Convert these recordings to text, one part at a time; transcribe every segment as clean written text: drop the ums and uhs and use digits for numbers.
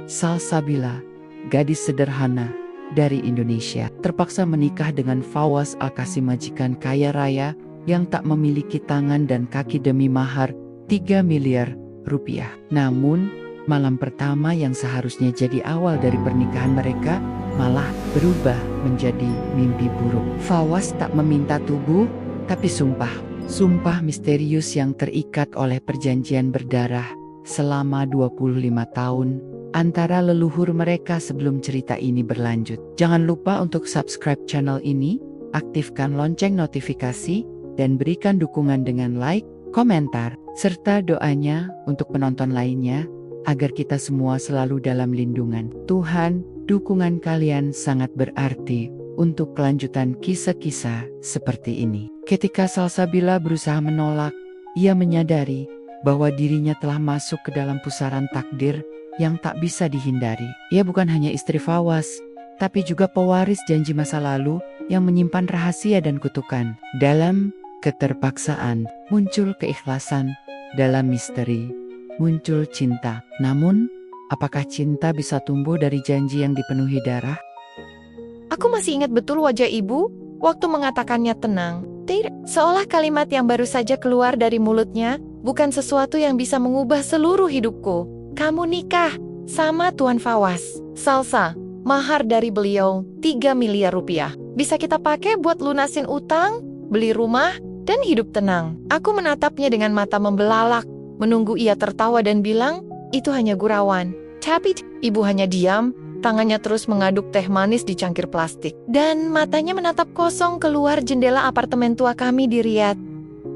Salsabila, gadis sederhana dari Indonesia, terpaksa menikah dengan Fawaz Al-Qasim, majikan kaya raya yang tak memiliki tangan dan kaki demi mahar 3 miliar rupiah. Namun, malam pertama yang seharusnya jadi awal dari pernikahan mereka malah berubah menjadi mimpi buruk. Fawaz tak meminta tubuh, tapi sumpah misterius yang terikat oleh perjanjian berdarah selama 25 tahun antara leluhur mereka. Sebelum cerita ini berlanjut, jangan lupa untuk subscribe channel ini, aktifkan lonceng notifikasi, dan berikan dukungan dengan like, komentar, serta doanya untuk penonton lainnya, agar kita semua selalu dalam lindungan Tuhan. Dukungan kalian sangat berarti untuk kelanjutan kisah-kisah seperti ini. Ketika Salsabila berusaha menolak, ia menyadari bahwa dirinya telah masuk ke dalam pusaran takdir yang tak bisa dihindari. Ia bukan hanya istri Fawaz, tapi juga pewaris janji masa lalu yang menyimpan rahasia dan kutukan. Dalam keterpaksaan muncul keikhlasan, dalam misteri muncul cinta. Namun, apakah cinta bisa tumbuh dari janji yang dipenuhi darah? Aku masih ingat betul wajah ibu waktu mengatakannya tenang. Tidak, seolah kalimat yang baru saja keluar dari mulutnya bukan sesuatu yang bisa mengubah seluruh hidupku. Kamu nikah sama Tuan Fawaz. Salsa, mahar dari beliau 3 miliar rupiah. Bisa kita pakai buat lunasin utang, beli rumah, dan hidup tenang. Aku menatapnya dengan mata membelalak, menunggu ia tertawa dan bilang, itu hanya gurauan. Tapi ibu hanya diam, tangannya terus mengaduk teh manis di cangkir plastik. Dan matanya menatap kosong keluar jendela apartemen tua kami di Riyadh.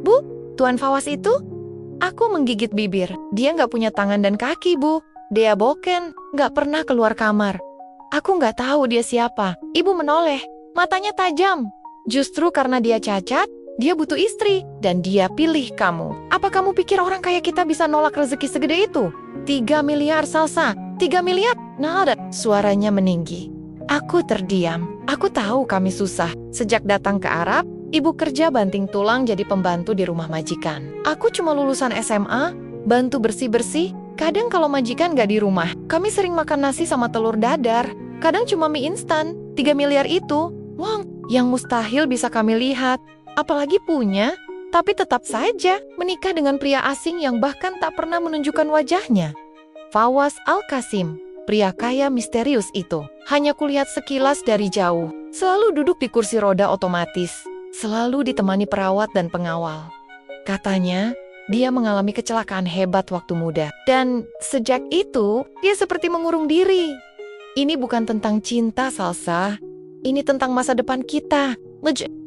Bu, Tuan Fawaz itu? Aku menggigit bibir. Dia nggak punya tangan dan kaki, Bu. Dia boken, nggak pernah keluar kamar. Aku nggak tahu dia siapa. Ibu menoleh, matanya tajam. Justru karena dia cacat, dia butuh istri, dan dia pilih kamu. Apa kamu pikir orang kaya kita bisa nolak rezeki segede itu? 3 miliar, Salsa. 3 miliar? Nada. Suaranya meninggi. Aku terdiam. Aku tahu kami susah. Sejak datang ke Arab, ibu kerja banting tulang jadi pembantu di rumah majikan. Aku cuma lulusan SMA, bantu bersih-bersih. Kadang kalau majikan gak di rumah, kami sering makan nasi sama telur dadar. Kadang cuma mie instan. 3 miliar itu, wong, yang mustahil bisa kami lihat. Apalagi punya, tapi tetap saja menikah dengan pria asing yang bahkan tak pernah menunjukkan wajahnya. Fawaz Al-Qasim, pria kaya misterius itu, hanya kulihat sekilas dari jauh. Selalu duduk di kursi roda otomatis, selalu ditemani perawat dan pengawal. Katanya, dia mengalami kecelakaan hebat waktu muda. Dan sejak itu, dia seperti mengurung diri. Ini bukan tentang cinta, Salsa. Ini tentang masa depan kita.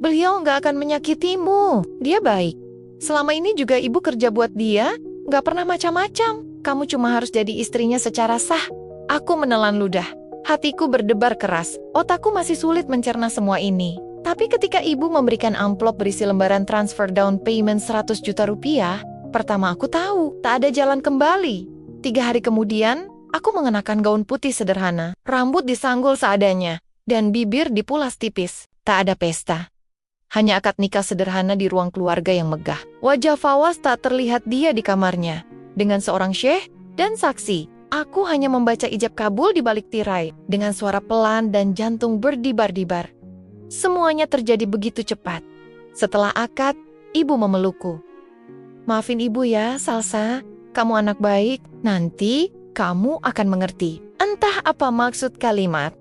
Beliau nggak akan menyakitimu. Dia baik. Selama ini juga ibu kerja buat dia, nggak pernah macam-macam. Kamu cuma harus jadi istrinya secara sah. Aku menelan ludah. Hatiku berdebar keras. Otakku masih sulit mencerna semua ini. Tapi ketika ibu memberikan amplop berisi lembaran transfer down payment 100 juta rupiah, pertama aku tahu tak ada jalan kembali. 3 hari kemudian, aku mengenakan gaun putih sederhana, rambut disanggul seadanya, dan bibir dipulas tipis. Tak ada pesta. Hanya akad nikah sederhana di ruang keluarga yang megah. Wajah Fawaz tak terlihat dia di kamarnya. Dengan seorang syekh dan saksi, aku hanya membaca ijab kabul di balik tirai, dengan suara pelan dan jantung berdebar-debar. Semuanya terjadi begitu cepat. Setelah akad, ibu memelukku. Maafin ibu ya, Salsa. Kamu anak baik. Nanti kamu akan mengerti. Entah apa maksud kalimat.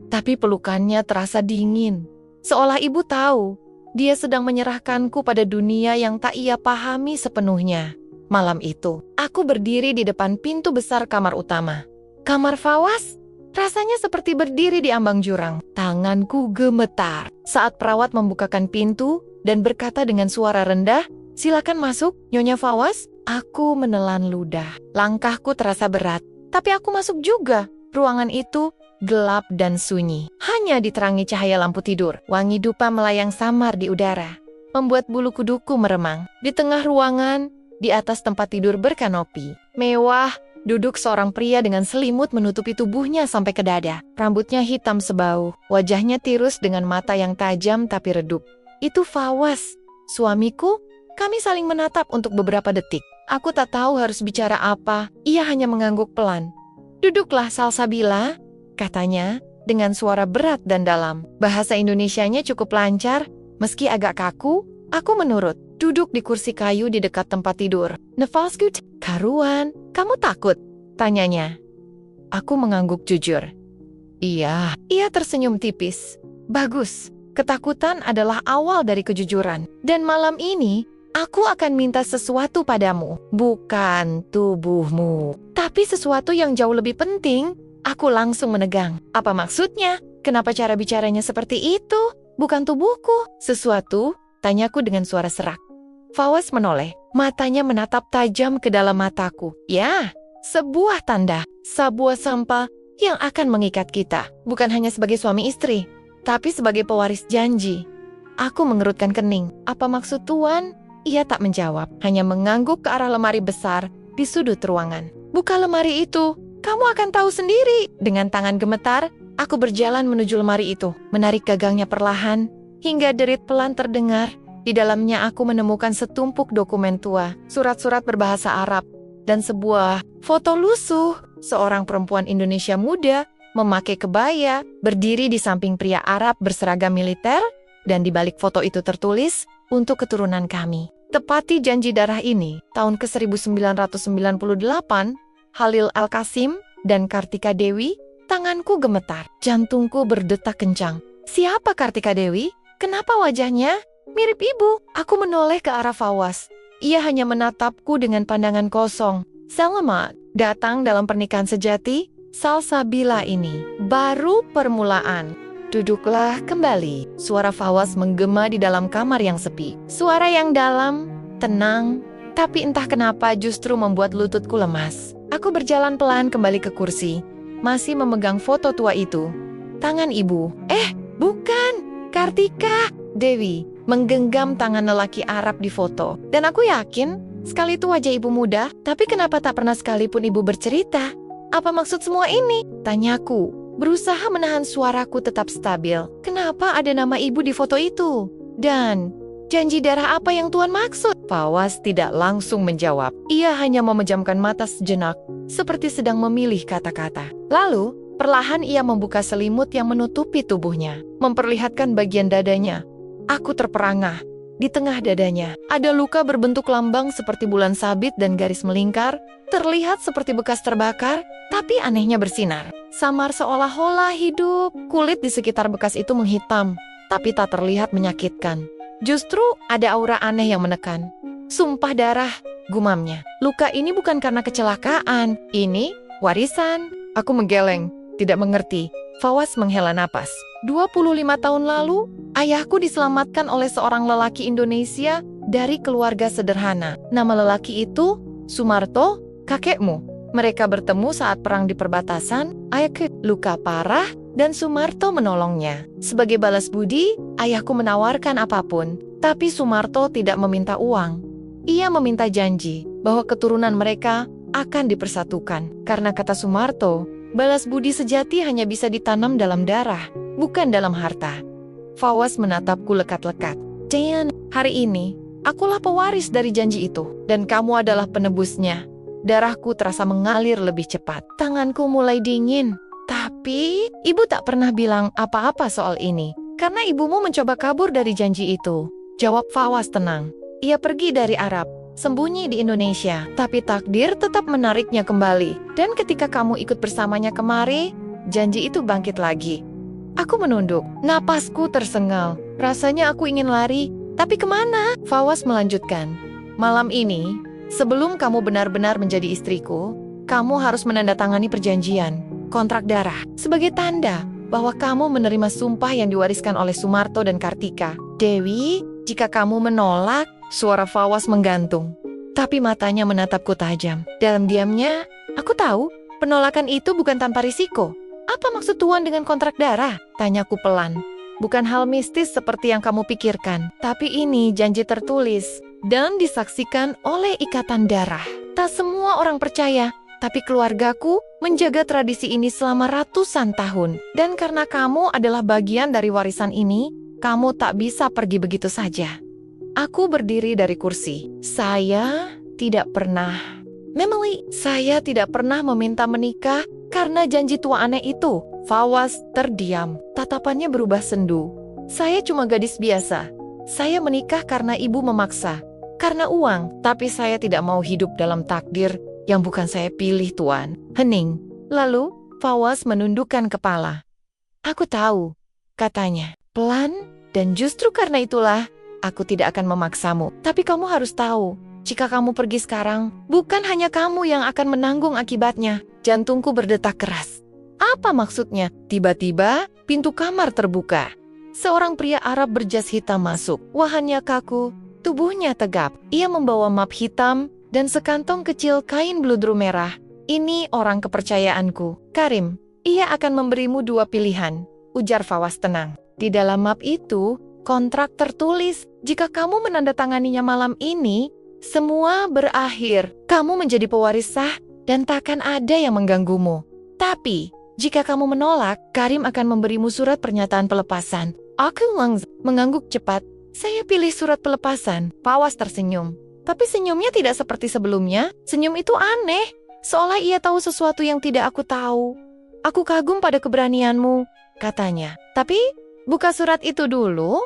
Tapi pelukannya terasa dingin. Seolah ibu tahu, dia sedang menyerahkanku pada dunia yang tak ia pahami sepenuhnya. Malam itu, aku berdiri di depan pintu besar kamar utama. Kamar Fawaz? Rasanya seperti berdiri di ambang jurang. Tanganku gemetar saat perawat membukakan pintu dan berkata dengan suara rendah, "Silakan masuk, Nyonya Fawaz." Aku menelan ludah. Langkahku terasa berat, tapi aku masuk juga. Ruangan itu gelap dan sunyi. Hanya diterangi cahaya lampu tidur. Wangi dupa melayang samar di udara, membuat bulu kuduku meremang. Di tengah ruangan, di atas tempat tidur berkanopi mewah, duduk seorang pria dengan selimut menutupi tubuhnya sampai ke dada. Rambutnya hitam sebau, wajahnya tirus dengan mata yang tajam tapi redup. Itu Fawaz, suamiku. Kami saling menatap untuk beberapa detik. Aku tak tahu harus bicara apa. Ia hanya mengangguk pelan. Duduklah Salsabila, katanya, dengan suara berat dan dalam. Bahasa Indonesianya cukup lancar, meski agak kaku, aku menurut. Duduk di kursi kayu di dekat tempat tidur. Nafasku karuan, kamu takut? Tanyanya. Aku mengangguk jujur. Iya, ia tersenyum tipis. Bagus, ketakutan adalah awal dari kejujuran. Dan malam ini, aku akan minta sesuatu padamu. Bukan tubuhmu, tapi sesuatu yang jauh lebih penting. Aku langsung menegang. Apa maksudnya? Kenapa cara bicaranya seperti itu? Bukan tubuhku. Sesuatu? Tanyaku dengan suara serak. Fawaz menoleh. Matanya menatap tajam ke dalam mataku. Ya, sebuah tanda. Sebuah sampah yang akan mengikat kita. Bukan hanya sebagai suami istri, tapi sebagai pewaris janji. Aku mengerutkan kening. Apa maksud Tuan? Ia tak menjawab. Hanya mengangguk ke arah lemari besar di sudut ruangan. Buka lemari itu. Kamu akan tahu sendiri. Dengan tangan gemetar, aku berjalan menuju lemari itu, menarik gagangnya perlahan, hingga derit pelan terdengar. Di dalamnya aku menemukan setumpuk dokumen tua, surat-surat berbahasa Arab, dan sebuah foto lusuh seorang perempuan Indonesia muda memakai kebaya, berdiri di samping pria Arab berseragam militer, dan di balik foto itu tertulis, untuk keturunan kami. Tepati janji darah ini, tahun ke-1998, Halil Al-Qasim dan Kartika Dewi, tanganku gemetar, jantungku berdetak kencang. Siapa Kartika Dewi? Kenapa wajahnya mirip ibu? Aku menoleh ke arah Fawaz. Ia hanya menatapku dengan pandangan kosong. Selamat datang dalam pernikahan sejati, Salsabila ini. Baru permulaan. Duduklah kembali. Suara Fawaz menggema di dalam kamar yang sepi. Suara yang dalam, tenang, tapi entah kenapa justru membuat lututku lemas. Aku berjalan pelan kembali ke kursi, masih memegang foto tua itu. Tangan ibu. Bukan, Kartika. Dewi menggenggam tangan lelaki Arab di foto. Dan aku yakin, sekali itu wajah ibu muda, tapi kenapa tak pernah sekalipun ibu bercerita? Apa maksud semua ini? Tanyaku, berusaha menahan suaraku tetap stabil. Kenapa ada nama ibu di foto itu? Dan janji darah apa yang Tuan maksud? Fawaz tidak langsung menjawab. Ia hanya memejamkan mata sejenak, seperti sedang memilih kata-kata. Lalu, perlahan ia membuka selimut yang menutupi tubuhnya, memperlihatkan bagian dadanya. Aku terperangah. Di tengah dadanya, ada luka berbentuk lambang seperti bulan sabit dan garis melingkar, terlihat seperti bekas terbakar, tapi anehnya bersinar. Samar seolah-olah hidup. Kulit di sekitar bekas itu menghitam, tapi tak terlihat menyakitkan. Justru ada aura aneh yang menekan. Sumpah darah, gumamnya. Luka ini bukan karena kecelakaan. Ini warisan. Aku menggeleng, tidak mengerti. Fawaz menghela napas. 25 tahun lalu, ayahku diselamatkan oleh seorang lelaki Indonesia dari keluarga sederhana. Nama lelaki itu Sumarto, kakekmu. Mereka bertemu saat perang di perbatasan. Ayahku luka parah, dan Sumarto menolongnya. Sebagai balas budi, ayahku menawarkan apapun, tapi Sumarto tidak meminta uang. Ia meminta janji bahwa keturunan mereka akan dipersatukan. Karena kata Sumarto, balas budi sejati hanya bisa ditanam dalam darah, bukan dalam harta. Fawaz menatapku lekat-lekat. Dan hari ini, akulah pewaris dari janji itu, dan kamu adalah penebusnya. Darahku terasa mengalir lebih cepat. Tanganku mulai dingin. Tapi, ibu tak pernah bilang apa-apa soal ini, karena ibumu mencoba kabur dari janji itu. Jawab Fawaz tenang. Ia pergi dari Arab, sembunyi di Indonesia, tapi takdir tetap menariknya kembali. Dan ketika kamu ikut bersamanya kemari, janji itu bangkit lagi. Aku menunduk, napasku tersengal. Rasanya aku ingin lari, tapi kemana? Fawaz melanjutkan. Malam ini, sebelum kamu benar-benar menjadi istriku, kamu harus menandatangani perjanjian. Kontrak darah, sebagai tanda bahwa kamu menerima sumpah yang diwariskan oleh Sumarto dan Kartika. Dewi, jika kamu menolak, suara Fawaz menggantung. Tapi matanya menatapku tajam. Dalam diamnya, aku tahu penolakan itu bukan tanpa risiko. Apa maksud Tuan dengan kontrak darah? Tanyaku pelan. Bukan hal mistis seperti yang kamu pikirkan, tapi ini janji tertulis dan disaksikan oleh ikatan darah. Tak semua orang percaya, tapi keluargaku menjaga tradisi ini selama ratusan tahun. Dan karena kamu adalah bagian dari warisan ini, kamu tak bisa pergi begitu saja. Aku berdiri dari kursi. Saya tidak pernah meminta menikah Karena janji tua aneh itu, Fawaz terdiam. Tatapannya berubah sendu. Saya cuma gadis biasa. Saya menikah karena ibu memaksa. Karena uang, tapi saya tidak mau hidup dalam takdir yang bukan saya pilih, Tuan. Hening. Lalu, Fawaz menundukkan kepala. Aku tahu, katanya, pelan, dan justru karena itulah, aku tidak akan memaksamu. Tapi kamu harus tahu, jika kamu pergi sekarang, bukan hanya kamu yang akan menanggung akibatnya. Jantungku berdetak keras. Apa maksudnya? Tiba-tiba, pintu kamar terbuka. Seorang pria Arab berjas hitam masuk. Wajahnya kaku, tubuhnya tegap. Ia membawa map hitam dan sekantong kecil kain bludru merah. Ini orang kepercayaanku, Karim. Ia akan memberimu 2 pilihan, ujar Fawaz tenang. Di dalam map itu, kontrak tertulis, jika kamu menandatanganinya malam ini, semua berakhir. Kamu menjadi pewaris sah dan takkan ada yang mengganggumu. Tapi, jika kamu menolak, Karim akan memberimu surat pernyataan pelepasan. Aku mengangguk cepat. Saya pilih surat pelepasan. Fawaz tersenyum. Tapi senyumnya tidak seperti sebelumnya. Senyum itu aneh. Seolah ia tahu sesuatu yang tidak aku tahu. Aku kagum pada keberanianmu, katanya. Tapi, buka surat itu dulu.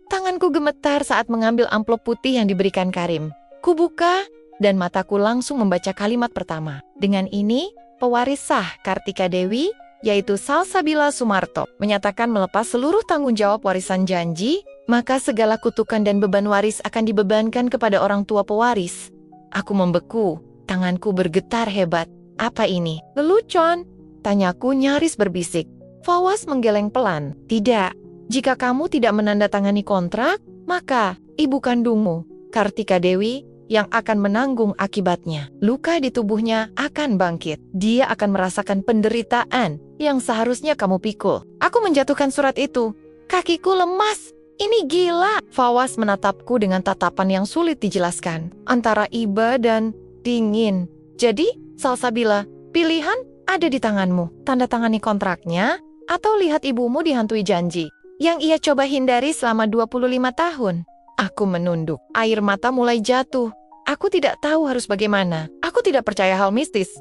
Tanganku gemetar saat mengambil amplop putih yang diberikan Karim. Kubuka, dan mataku langsung membaca kalimat pertama. Dengan ini, pewaris sah Kartika Dewi, yaitu Salsabila Sumarto, menyatakan melepas seluruh tanggung jawab warisan janji, maka segala kutukan dan beban waris akan dibebankan kepada orang tua pewaris. Aku membeku, tanganku bergetar hebat. Apa ini? Lelucon? Tanyaku nyaris berbisik. Fawaz menggeleng pelan. Tidak. Jika kamu tidak menandatangani kontrak, maka ibu kandungmu, Kartika Dewi, yang akan menanggung akibatnya. Luka di tubuhnya akan bangkit. Dia akan merasakan penderitaan yang seharusnya kamu pikul. Aku menjatuhkan surat itu. Kakiku lemas. Ini gila. Fawaz menatapku dengan tatapan yang sulit dijelaskan. Antara iba dan dingin. Jadi, Salsabila, pilihan ada di tanganmu. Tanda tangani kontraknya, atau lihat ibumu dihantui janji yang ia coba hindari selama 25 tahun. Aku menunduk. Air mata mulai jatuh. Aku tidak tahu harus bagaimana. Aku tidak percaya hal mistis.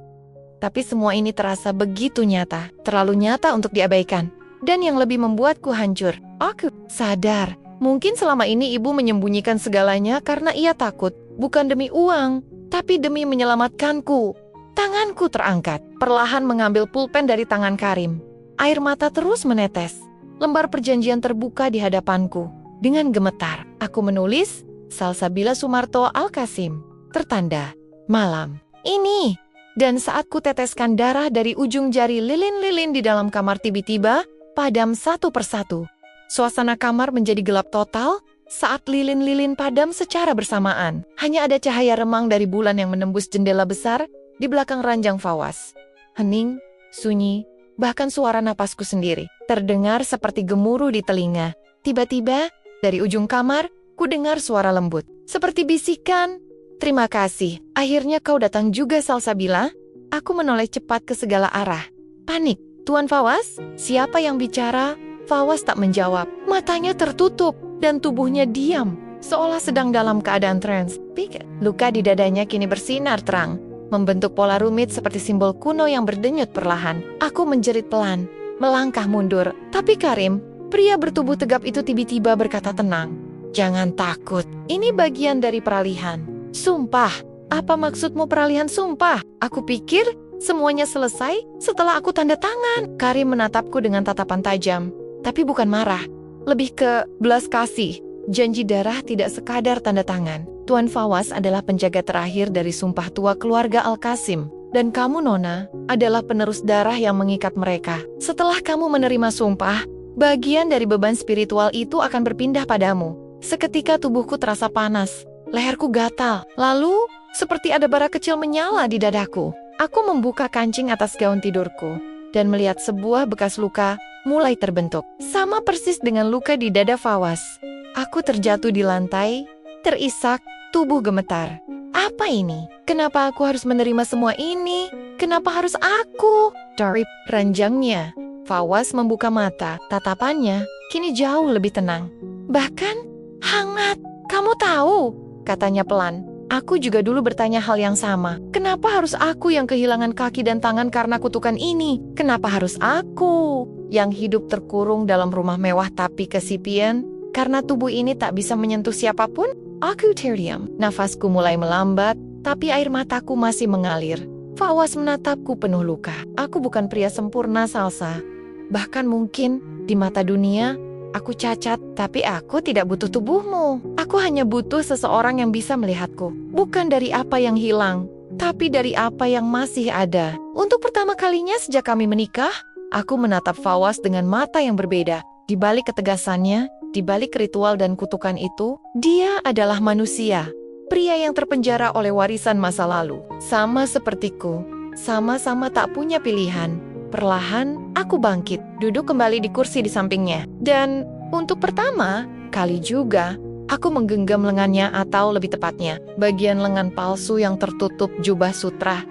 Tapi semua ini terasa begitu nyata. Terlalu nyata untuk diabaikan. Dan yang lebih membuatku hancur. Aku sadar. Mungkin selama ini ibu menyembunyikan segalanya karena ia takut. Bukan demi uang, tapi demi menyelamatkanku. Tanganku terangkat, perlahan mengambil pulpen dari tangan Karim. Air mata terus menetes. Lembar perjanjian terbuka di hadapanku. Dengan gemetar, aku menulis, Salsabila Sumarto Al-Qasim. Tertanda, malam. Ini. Dan saat ku teteskan darah dari ujung jari lilin-lilin di dalam kamar tiba-tiba, padam satu persatu. Suasana kamar menjadi gelap total, saat lilin-lilin padam secara bersamaan. Hanya ada cahaya remang dari bulan yang menembus jendela besar, di belakang ranjang Fawaz. Hening, sunyi, bahkan suara napasku sendiri terdengar seperti gemuruh di telinga. Tiba-tiba, dari ujung kamar, ku dengar suara lembut. Seperti bisikan, terima kasih, akhirnya kau datang juga Salsabila. Aku menoleh cepat ke segala arah. Panik, Tuan Fawaz, siapa yang bicara? Fawaz tak menjawab, matanya tertutup, dan tubuhnya diam, seolah sedang dalam keadaan trans. Luka di dadanya kini bersinar terang, membentuk pola rumit seperti simbol kuno yang berdenyut perlahan. Aku menjerit pelan, melangkah mundur. Tapi Karim, pria bertubuh tegap itu tiba-tiba berkata tenang. Jangan takut, ini bagian dari peralihan. Sumpah, apa maksudmu peralihan sumpah? Aku pikir semuanya selesai setelah aku tanda tangan. Karim menatapku dengan tatapan tajam, tapi bukan marah. Lebih ke belas kasih. Janji darah tidak sekadar tanda tangan. Tuan Fawaz adalah penjaga terakhir dari sumpah tua keluarga Al-Qasim. Dan kamu, Nona, adalah penerus darah yang mengikat mereka. Setelah kamu menerima sumpah, bagian dari beban spiritual itu akan berpindah padamu. Seketika tubuhku terasa panas. Leherku gatal. Lalu, seperti ada bara kecil menyala di dadaku. Aku membuka kancing atas gaun tidurku dan melihat sebuah bekas luka mulai terbentuk. Sama persis dengan luka di dada Fawaz. Aku terjatuh di lantai, terisak, tubuh gemetar. Apa ini? Kenapa aku harus menerima semua ini? Kenapa harus aku? Dari ranjangnya, Fawaz membuka mata. Tatapannya kini jauh lebih tenang. Bahkan hangat. Kamu tahu, katanya pelan. Aku juga dulu bertanya hal yang sama. Kenapa harus aku yang kehilangan kaki dan tangan karena kutukan ini? Kenapa harus aku yang hidup terkurung dalam rumah mewah tapi kesepian? Karena tubuh ini tak bisa menyentuh siapapun? Aku terdiam. Nafasku mulai melambat, tapi air mataku masih mengalir. Fawaz menatapku penuh luka. Aku bukan pria sempurna, Salsa. Bahkan mungkin di mata dunia, aku cacat, tapi aku tidak butuh tubuhmu. Aku hanya butuh seseorang yang bisa melihatku. Bukan dari apa yang hilang, tapi dari apa yang masih ada. Untuk pertama kalinya sejak kami menikah, aku menatap Fawaz dengan mata yang berbeda. Di balik ketegasannya, di balik ritual dan kutukan itu, dia adalah manusia. Pria yang terpenjara oleh warisan masa lalu. Sama sepertiku, sama-sama tak punya pilihan. Perlahan, aku bangkit, duduk kembali di kursi di sampingnya. Dan untuk pertama kali juga, aku menggenggam lengannya atau lebih tepatnya, bagian lengan palsu yang tertutup jubah sutra.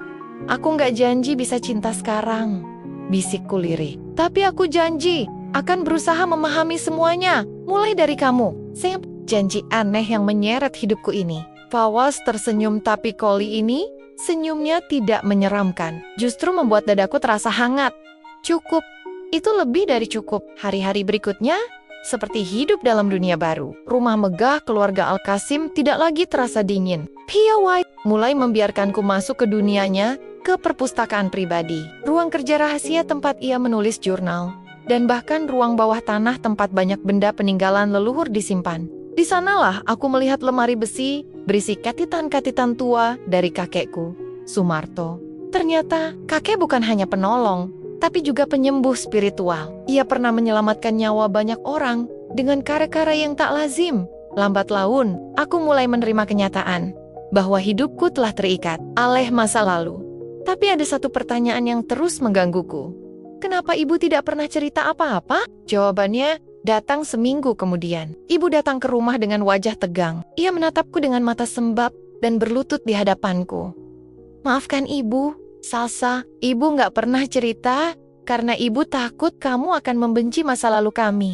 Aku nggak janji bisa cinta sekarang, bisikku lirih. Tapi aku janji akan berusaha memahami semuanya, mulai dari kamu. Saya janji aneh yang menyeret hidupku ini. Fawaz tersenyum tapi kali ini, senyumnya tidak menyeramkan. Justru membuat dadaku terasa hangat. Cukup. Itu lebih dari cukup. Hari-hari berikutnya, seperti hidup dalam dunia baru. Rumah megah keluarga Al-Qasim tidak lagi terasa dingin. Pia White mulai membiarkanku masuk ke dunianya, ke perpustakaan pribadi. Ruang kerja rahasia tempat ia menulis jurnal. Dan bahkan ruang bawah tanah tempat banyak benda peninggalan leluhur disimpan. Di sanalah aku melihat lemari besi berisi katitan-katitan tua dari kakekku, Sumarto. Ternyata kakek bukan hanya penolong, tapi juga penyembuh spiritual. Ia pernah menyelamatkan nyawa banyak orang dengan cara-cara yang tak lazim. Lambat laun, aku mulai menerima kenyataan bahwa hidupku telah terikat oleh masa lalu. Tapi ada satu pertanyaan yang terus menggangguku. Kenapa ibu tidak pernah cerita apa-apa? Jawabannya datang seminggu kemudian. Ibu datang ke rumah dengan wajah tegang. Ia menatapku dengan mata sembab dan berlutut di hadapanku. Maafkan ibu, Salsa. Ibu nggak pernah cerita karena ibu takut kamu akan membenci masa lalu kami.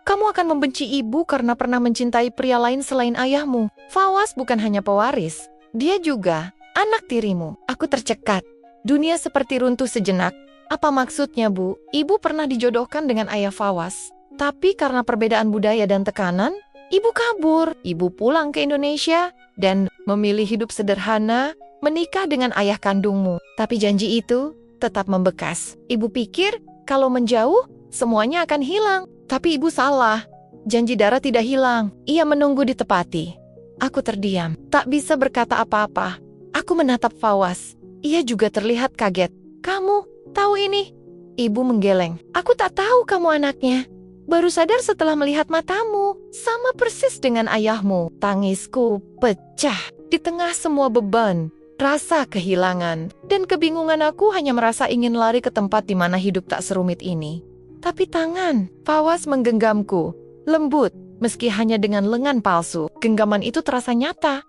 Kamu akan membenci ibu karena pernah mencintai pria lain selain ayahmu. Fawaz bukan hanya pewaris, dia juga anak tirimu. Aku tercekat. Dunia seperti runtuh sejenak. Apa maksudnya, Bu? Ibu pernah dijodohkan dengan ayah Fawaz. Tapi karena perbedaan budaya dan tekanan, ibu kabur. Ibu pulang ke Indonesia dan memilih hidup sederhana, menikah dengan ayah kandungmu. Tapi janji itu tetap membekas. Ibu pikir kalau menjauh, semuanya akan hilang. Tapi ibu salah. Janji Dara tidak hilang. Ia menunggu ditepati. Aku terdiam, tak bisa berkata apa-apa. Aku menatap Fawaz. Ia juga terlihat kaget. Kamu tahu ini? Ibu menggeleng. Aku tak tahu kamu anaknya. Baru sadar setelah melihat matamu. Sama persis dengan ayahmu. Tangisku pecah. Di tengah semua beban, rasa kehilangan, dan kebingungan aku hanya merasa ingin lari ke tempat di mana hidup tak serumit ini. Tapi tangan Fawaz menggenggamku. Lembut, meski hanya dengan lengan palsu. Genggaman itu terasa nyata.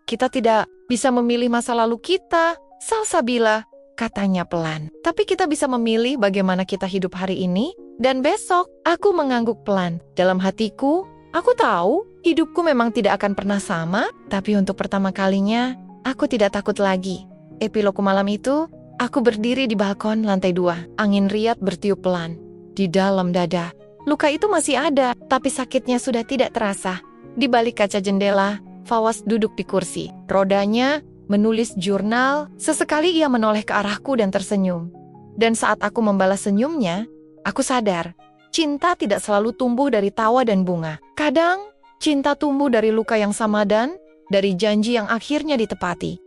Kita tidak bisa memilih masa lalu kita, Salsabila, katanya pelan. Tapi kita bisa memilih bagaimana kita hidup hari ini dan besok. Aku mengangguk pelan. Dalam hatiku, aku tahu hidupku memang tidak akan pernah sama, tapi untuk pertama kalinya, aku tidak takut lagi. Epilog malam itu, aku berdiri di balkon lantai 2. Angin riat bertiup pelan. Di dalam dada, luka itu masih ada, tapi sakitnya sudah tidak terasa. Di balik kaca jendela, Fawaz duduk di kursi. Rodanya menulis jurnal. Sesekali ia menoleh ke arahku dan tersenyum. Dan saat aku membalas senyumnya, aku sadar, cinta tidak selalu tumbuh dari tawa dan bunga. Kadang, cinta tumbuh dari luka yang sama dan dari janji yang akhirnya ditepati.